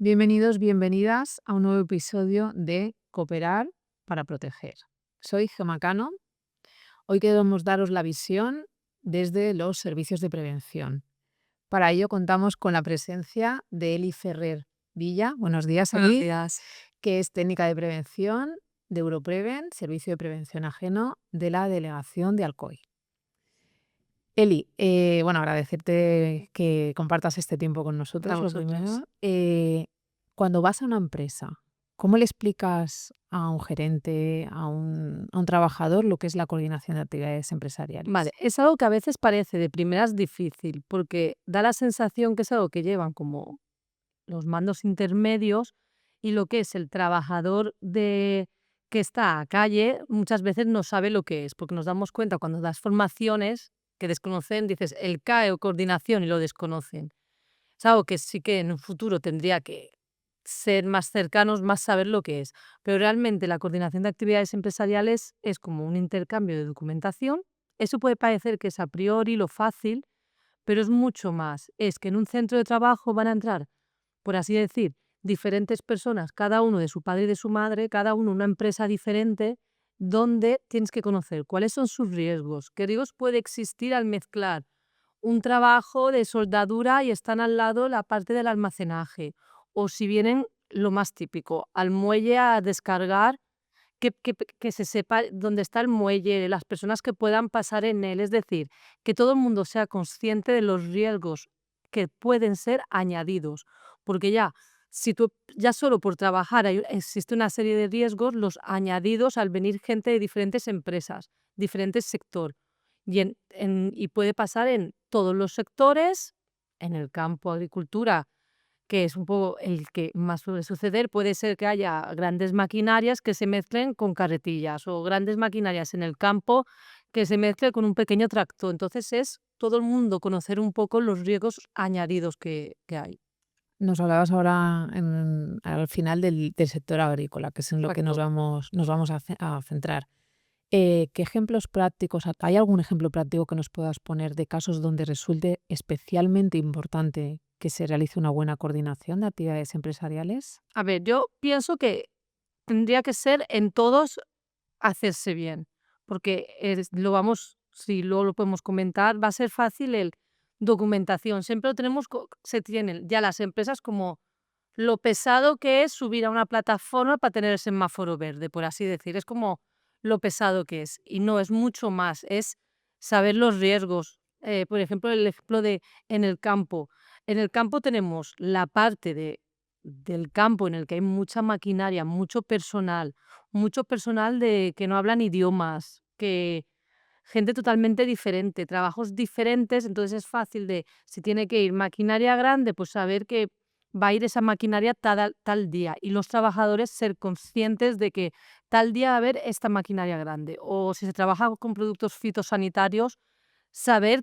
Bienvenidos, bienvenidas a un nuevo episodio de Cooperar para Proteger. Soy Gemma Cano. Hoy queremos daros la visión desde los servicios de prevención. Para ello contamos con la presencia de Eli Ferrer Villa. Buenos días, Buenos Eli, días. que es técnica de prevención de Europreven, Servicio de Prevención Ajeno de la Delegación de Alcoy. Eli, agradecerte que compartas este tiempo con A nosotros, lo vosotros. primero. Cuando vas a una empresa, ¿cómo le explicas a un gerente, a un trabajador, lo que es la coordinación de actividades empresariales? Vale, es algo que a veces parece de primeras difícil, porque da la sensación que es algo que llevan como los mandos intermedios y lo que es el trabajador que está a calle muchas veces no sabe lo que es, porque nos damos cuenta cuando das formaciones que desconocen, dices el CAE o coordinación y lo desconocen. Es algo que sí que en un futuro tendría que ser más cercanos, más saber lo que es. Pero realmente la coordinación de actividades empresariales es como un intercambio de documentación. Eso puede parecer que es a priori lo fácil, pero es mucho más. Es que en un centro de trabajo van a entrar, por así decir, diferentes personas, cada uno de su padre y de su madre, cada uno una empresa diferente, donde tienes que conocer cuáles son sus riesgos, qué riesgos puede existir al mezclar un trabajo de soldadura y están al lado la parte del almacenaje. O si vienen, lo más típico, al muelle a descargar, que se sepa dónde está el muelle, las personas que puedan pasar en él. Es decir, que todo el mundo sea consciente de los riesgos que pueden ser añadidos. Porque ya, si tú ya solo por trabajar existe una serie de riesgos, los añadidos al venir gente de diferentes empresas, diferentes sectores. Y puede pasar en todos los sectores, en el campo agricultura, que es un poco el que más suele suceder, puede ser que haya grandes maquinarias que se mezclen con carretillas o grandes maquinarias en el campo que se mezclen con un pequeño tractor. Entonces es todo el mundo conocer un poco los riesgos añadidos que hay. Nos hablabas ahora al final del sector agrícola, que es en lo que nos Exacto. vamos a centrar. ¿Qué ejemplos prácticos, hay algún ejemplo práctico que nos puedas poner de casos donde resulte especialmente importante que se realice una buena coordinación de actividades empresariales? A ver, yo pienso que tendría que ser en todos hacerse bien, porque si luego lo podemos comentar, va a ser fácil el documentación. Siempre lo tenemos, se tienen ya las empresas como lo pesado que es subir a una plataforma para tener el semáforo verde, por así decir. Es como lo pesado que es. Y no, es mucho más. Es saber los riesgos. Por ejemplo, el ejemplo de en el campo. En el campo tenemos la parte del campo en el que hay mucha maquinaria, mucho personal que no hablan idiomas, que gente totalmente diferente, trabajos diferentes, entonces es fácil si tiene que ir maquinaria grande, pues saber que va a ir esa maquinaria tal día y los trabajadores ser conscientes de que tal día va a haber esta maquinaria grande. O si se trabaja con productos fitosanitarios, saber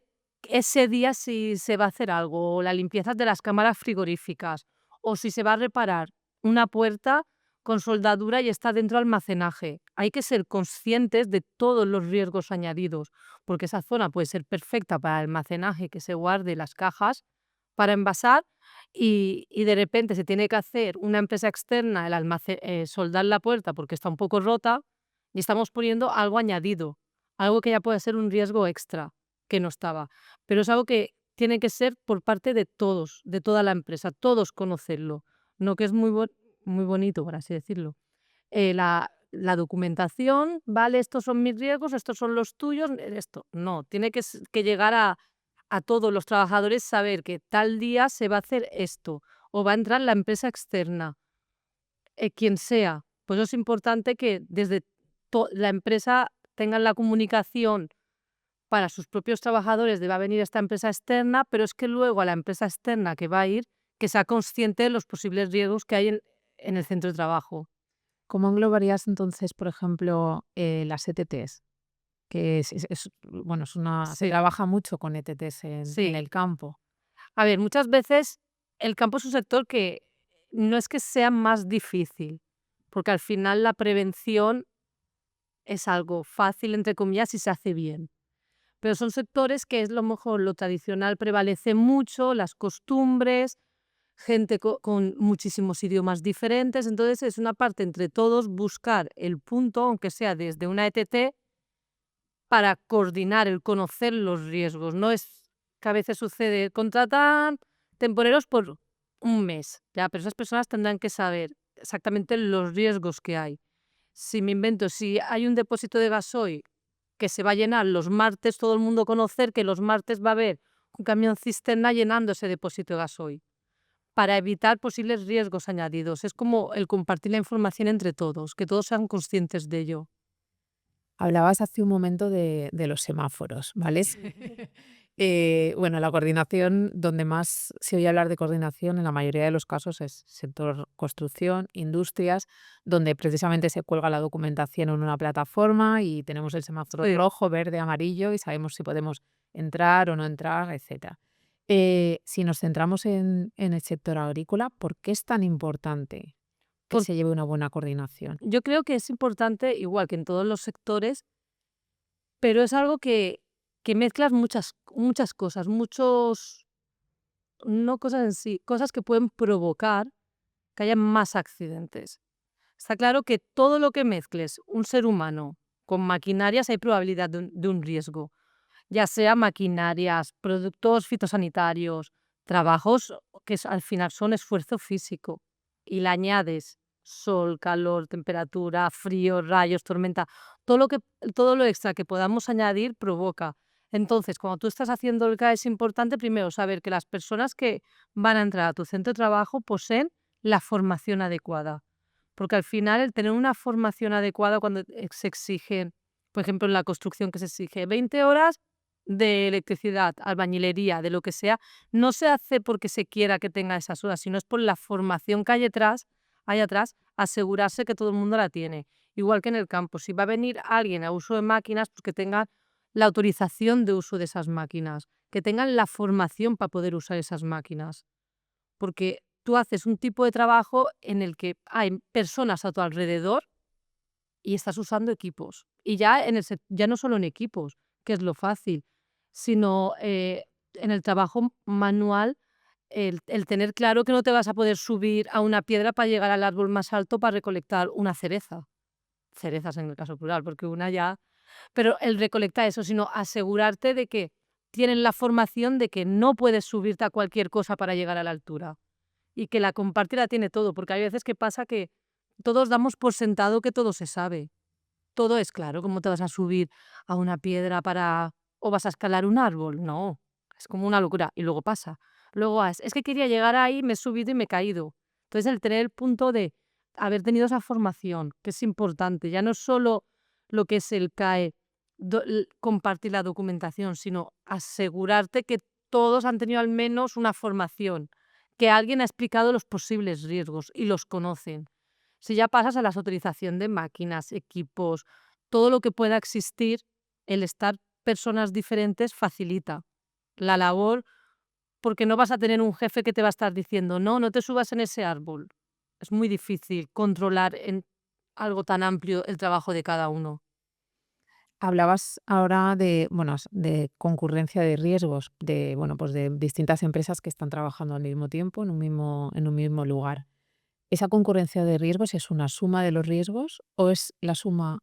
ese día si se va a hacer algo, o la limpieza de las cámaras frigoríficas, o si se va a reparar una puerta con soldadura y está dentro almacenaje. Hay que ser conscientes de todos los riesgos añadidos, porque esa zona puede ser perfecta para almacenaje, que se guarde las cajas para envasar y de repente se tiene que hacer una empresa externa soldar la puerta porque está un poco rota y estamos poniendo algo añadido, algo que ya puede ser un riesgo extra que no estaba. Pero es algo que tiene que ser por parte de todos, de toda la empresa, todos conocerlo, no que es muy bonito, por así decirlo. La documentación, vale, estos son mis riesgos, estos son los tuyos, esto. No, tiene que llegar a todos los trabajadores saber que tal día se va a hacer esto o va a entrar la empresa externa, quien sea. Pues es importante que desde la empresa tengan la comunicación para sus propios trabajadores de va a venir esta empresa externa, pero es que luego a la empresa externa que va a ir, que sea consciente de los posibles riesgos que hay en el centro de trabajo. ¿Cómo englobarías entonces, por ejemplo, las ETTs? Que se Sí, trabaja mucho con ETTs en sí. el campo. A ver, muchas veces el campo es un sector que no es que sea más difícil, porque al final la prevención es algo fácil, entre comillas, si se hace bien. Pero son sectores que es lo mejor, lo tradicional prevalece mucho, las costumbres, gente con muchísimos idiomas diferentes. Entonces es una parte entre todos buscar el punto, aunque sea desde una ETT, para coordinar, el conocer los riesgos. No es que a veces sucede, contratan temporeros por un mes, ya, pero esas personas tendrán que saber exactamente los riesgos que hay. Si me invento, si hay un depósito de gasoil que se va a llenar los martes, todo el mundo conocer que los martes va a haber un camión cisterna llenando ese depósito de gasoil, para evitar posibles riesgos añadidos. Es como el compartir la información entre todos, que todos sean conscientes de ello. Hablabas hace un momento de los semáforos, ¿vale? Bueno, la coordinación, donde más se oye hablar de coordinación en la mayoría de los casos es sector construcción, industrias, donde precisamente se cuelga la documentación en una plataforma y tenemos el semáforo Sí. rojo, verde, amarillo y sabemos si podemos entrar o no entrar, etcétera. Si nos centramos en el sector agrícola, ¿por qué es tan importante que Por se lleve una buena coordinación? Yo creo que es importante, igual que en todos los sectores, pero es algo que mezclas muchas cosas, no cosas en sí, cosas que pueden provocar que haya más accidentes. Está claro que todo lo que mezcles un ser humano con maquinarias hay probabilidad de un riesgo, ya sea maquinarias, productos fitosanitarios, trabajos al final son esfuerzo físico, y le añades sol, calor, temperatura, frío, rayos, tormenta, todo lo que todo lo extra que podamos añadir provoca. Entonces, cuando tú estás haciendo el CAE es importante primero saber que las personas que van a entrar a tu centro de trabajo poseen la formación adecuada, porque al final el tener una formación adecuada cuando se exige, por ejemplo, en la construcción que se exige 20 horas de electricidad, albañilería, de lo que sea, no se hace porque se quiera que tenga esas horas, sino es por la formación que hay atrás, asegurarse que todo el mundo la tiene. Igual que en el campo, si va a venir alguien a uso de máquinas, pues que tenga la autorización de uso de esas máquinas, que tengan la formación para poder usar esas máquinas. Porque tú haces un tipo de trabajo en el que hay personas a tu alrededor y estás usando equipos. Y ya no solo en equipos, que es lo fácil, sino en el trabajo manual, el tener claro que no te vas a poder subir a una piedra para llegar al árbol más alto para recolectar una cereza. Cerezas en el caso plural, porque una ya. Pero el recolectar eso, sino asegurarte de que tienen la formación de que no puedes subirte a cualquier cosa para llegar a la altura y que la comparte la tiene todo, porque hay veces que pasa que todos damos por sentado que todo se sabe. Todo es claro, ¿cómo te vas a subir a una piedra o vas a escalar un árbol? No, es como una locura y luego pasa. Luego es que quería llegar ahí, me he subido y me he caído. Entonces, el tener el punto de haber tenido esa formación, que es importante, ya no es solo lo que es el CAE, compartir la documentación, sino asegurarte que todos han tenido al menos una formación, que alguien ha explicado los posibles riesgos y los conocen. Si ya pasas a la autorización de máquinas, equipos, todo lo que pueda existir, el estar personas diferentes facilita la labor, porque no vas a tener un jefe que te va a estar diciendo: "No, no te subas en ese árbol". Es muy difícil controlar en algo tan amplio el trabajo de cada uno. Hablabas ahora de, bueno, de concurrencia de riesgos, de, bueno, pues de distintas empresas que están trabajando al mismo tiempo en un mismo lugar. ¿Esa concurrencia de riesgos es una suma de los riesgos o es la suma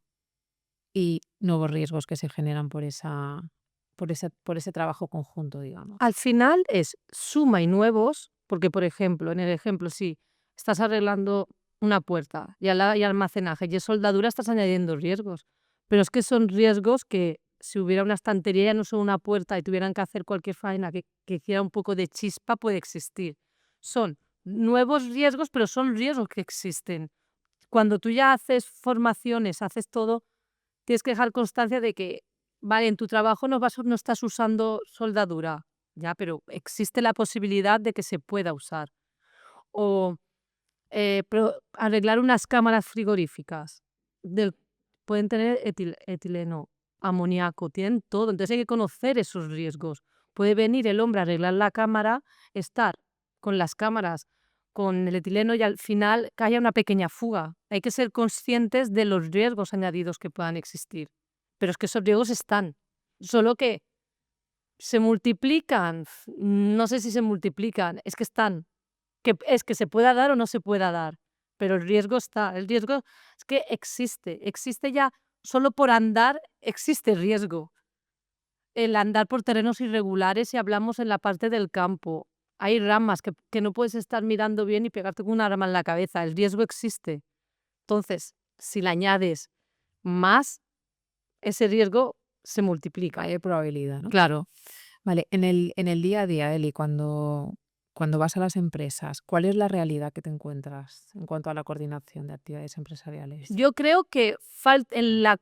y nuevos riesgos que se generan por ese trabajo conjunto, digamos? Al final es suma y nuevos, porque, por ejemplo, en el ejemplo, si estás arreglando una puerta y hay almacenaje y es soldadura, estás añadiendo riesgos. Pero es que son riesgos que si hubiera una estantería, ya no solo una puerta, y tuvieran que hacer cualquier faena que hiciera un poco de chispa, puede existir. Son nuevos riesgos, pero son riesgos que existen. Cuando tú ya haces formaciones, haces todo, tienes que dejar constancia de que, vale, en tu trabajo no estás usando soldadura, ya, pero existe la posibilidad de que se pueda usar. O arreglar unas cámaras frigoríficas. Del, pueden tener etileno, amoníaco, tienen todo. Entonces hay que conocer esos riesgos. Puede venir el hombre a arreglar la cámara, estar con las cámaras, con el etileno y al final que haya una pequeña fuga. Hay que ser conscientes de los riesgos añadidos que puedan existir. Pero es que esos riesgos están. Solo que se multiplican. No sé si se multiplican, es que están. que es que se pueda dar o no se pueda dar, pero el riesgo está. El riesgo es que existe ya, solo por andar existe riesgo. El andar por terrenos irregulares, si hablamos en la parte del campo, hay ramas que no puedes estar mirando bien y pegarte con una rama en la cabeza, el riesgo existe. Entonces, si le añades más, ese riesgo se multiplica. Hay probabilidad, ¿no? Claro. Vale, en el día a día, Eli, cuando vas a las empresas, ¿cuál es la realidad que te encuentras en cuanto a la coordinación de actividades empresariales? Yo creo que en la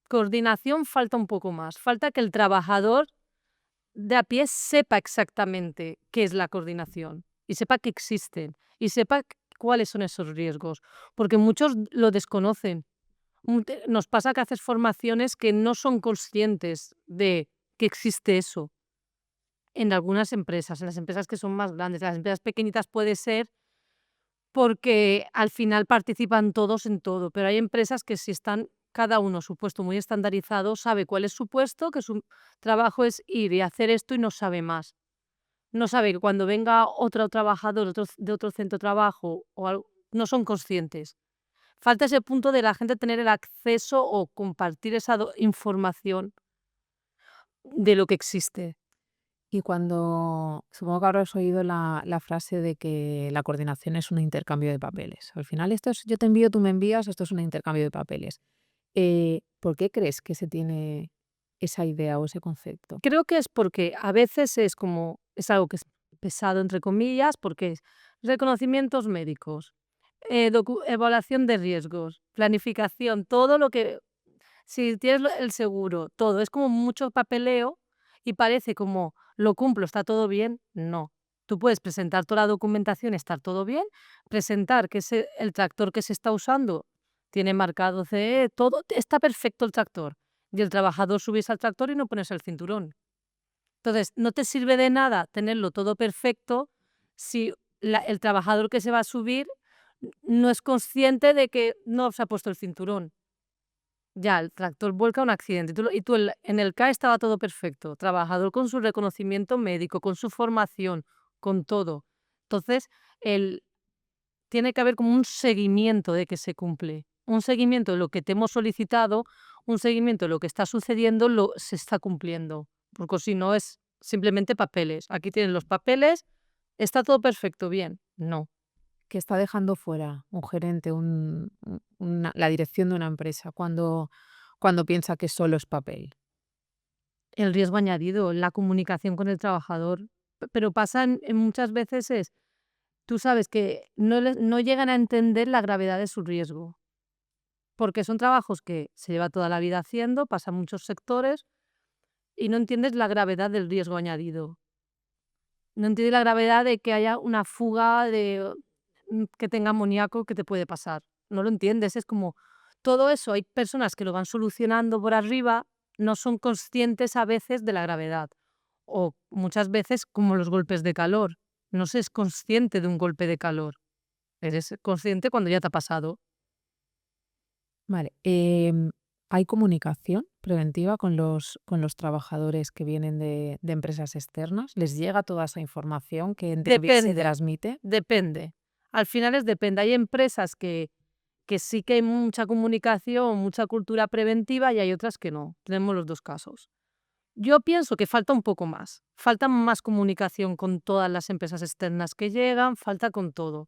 coordinación falta un poco más. Falta que el trabajador de a pie sepa exactamente qué es la coordinación y sepa que existen y sepa cuáles son esos riesgos, porque muchos lo desconocen. Nos pasa que haces formaciones que no son conscientes de que existe eso. En algunas empresas, en las empresas que son más grandes, las empresas pequeñitas puede ser porque al final participan todos en todo, pero hay empresas que si están cada uno su puesto muy estandarizado, sabe cuál es su puesto, que su trabajo es ir y hacer esto y no sabe más. No sabe que cuando venga otro trabajador de otro centro de trabajo o algo, no son conscientes. Falta ese punto de la gente tener el acceso o compartir esa información de lo que existe. Y supongo que habrás oído la frase de que la coordinación es un intercambio de papeles. Al final esto es yo te envío, tú me envías, esto es un intercambio de papeles. ¿Por qué crees que se tiene esa idea o ese concepto? Creo que es porque a veces es algo que es pesado, entre comillas, porque es reconocimientos médicos, evaluación de riesgos, planificación, todo lo que, si tienes el seguro, todo, es como mucho papeleo y parece como lo cumplo, está todo bien. No. Tú puedes presentar toda la documentación, estar todo bien, presentar que el tractor que se está usando tiene marcado CE, todo, está perfecto el tractor. Y el trabajador subirse al tractor y no ponerse el cinturón. Entonces, no te sirve de nada tenerlo todo perfecto si el trabajador que se va a subir no es consciente de que no se ha puesto el cinturón. Ya, el tractor vuelca un accidente y tú en el CAE estaba todo perfecto, trabajador con su reconocimiento médico, con su formación, con todo. Entonces, tiene que haber como un seguimiento de que se cumple, un seguimiento de lo que te hemos solicitado, un seguimiento de lo que está sucediendo, se está cumpliendo, porque si no es simplemente papeles. Aquí tienen los papeles, está todo perfecto, bien. No. ¿Qué está dejando fuera un gerente, la dirección de una empresa cuando piensa que solo es papel? El riesgo añadido, la comunicación con el trabajador, pero pasa en muchas veces tú sabes que no llegan a entender la gravedad de su riesgo, porque son trabajos que se lleva toda la vida haciendo, pasan muchos sectores y no entiendes la gravedad del riesgo añadido. No entiendes la gravedad de que haya una fuga que tenga amoníaco que te puede pasar. No lo entiendes, es como todo eso, hay personas que lo van solucionando por arriba, no son conscientes a veces de la gravedad. O muchas veces como los golpes de calor, no se es consciente de un golpe de calor. Eres consciente cuando ya te ha pasado. Vale, ¿hay comunicación preventiva con los trabajadores que vienen de empresas externas? ¿Les llega toda esa información que en teoría se Depende, transmite? depende. Al final depende. Hay empresas que sí que hay mucha comunicación, mucha cultura preventiva y hay otras que no. Tenemos los dos casos. Yo pienso que falta un poco más. Falta más comunicación con todas las empresas externas que llegan, falta con todo.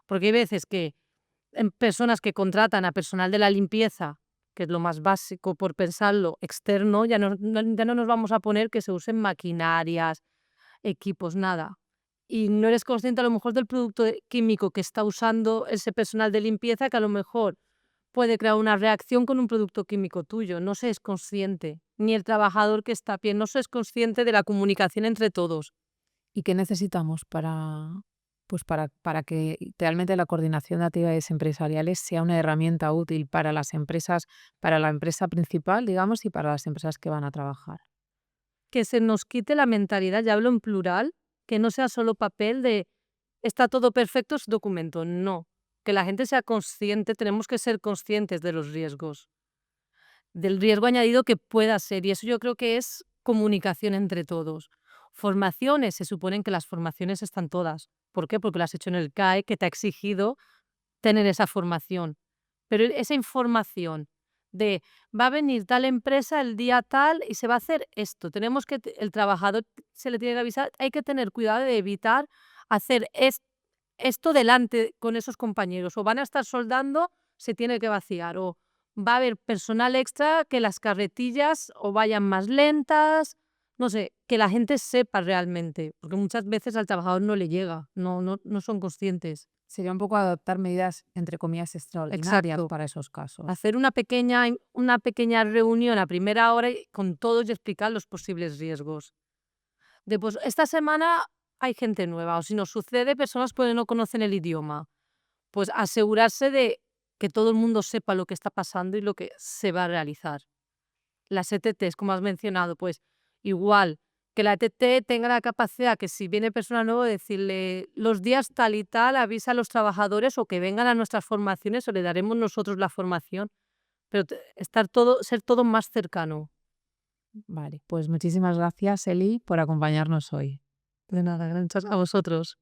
Porque hay veces que personas que contratan a personal de la limpieza, que es lo más básico por pensarlo, externo, ya no nos vamos a poner que se usen maquinarias, equipos, nada. Y no eres consciente a lo mejor del producto químico que está usando ese personal de limpieza, que a lo mejor puede crear una reacción con un producto químico tuyo. No se es consciente, ni el trabajador que está a pie, no se es consciente de la comunicación entre todos. ¿Y qué necesitamos para que realmente la coordinación de actividades empresariales sea una herramienta útil para las empresas, para la empresa principal, digamos, y para las empresas que van a trabajar? Que se nos quite la mentalidad, ya hablo en plural, que no sea solo papel de está todo perfecto, es documento. No, que la gente sea consciente, tenemos que ser conscientes de los riesgos, del riesgo añadido que pueda ser. Y eso yo creo que es comunicación entre todos. Formaciones, se suponen que las formaciones están todas. ¿Por qué? Porque lo has hecho en el CAE, que te ha exigido tener esa formación. Pero esa información de va a venir tal empresa el día tal y se va a hacer esto. Tenemos que, el trabajador se le tiene que avisar, hay que tener cuidado de evitar hacer esto delante con esos compañeros. O van a estar soldando, se tiene que vaciar. O va a haber personal extra, que las carretillas o vayan más lentas. No sé, que la gente sepa realmente, porque muchas veces al trabajador no le llega, no son conscientes. Sería un poco adoptar medidas, entre comillas, extraordinarias Exacto. para esos casos. Hacer una pequeña reunión a primera hora con todos y explicar los posibles riesgos. De, pues, esta semana hay gente nueva, o si nos sucede, personas que no conocen el idioma. Pues asegurarse de que todo el mundo sepa lo que está pasando y lo que se va a realizar. Las ETTs, como has mencionado, pues igual, que la ETT tenga la capacidad que si viene persona nueva, decirle los días tal y tal, avisa a los trabajadores o que vengan a nuestras formaciones o le daremos nosotros la formación, pero ser todo más cercano. Vale, pues muchísimas gracias, Eli, por acompañarnos hoy. De nada, gracias a vosotros.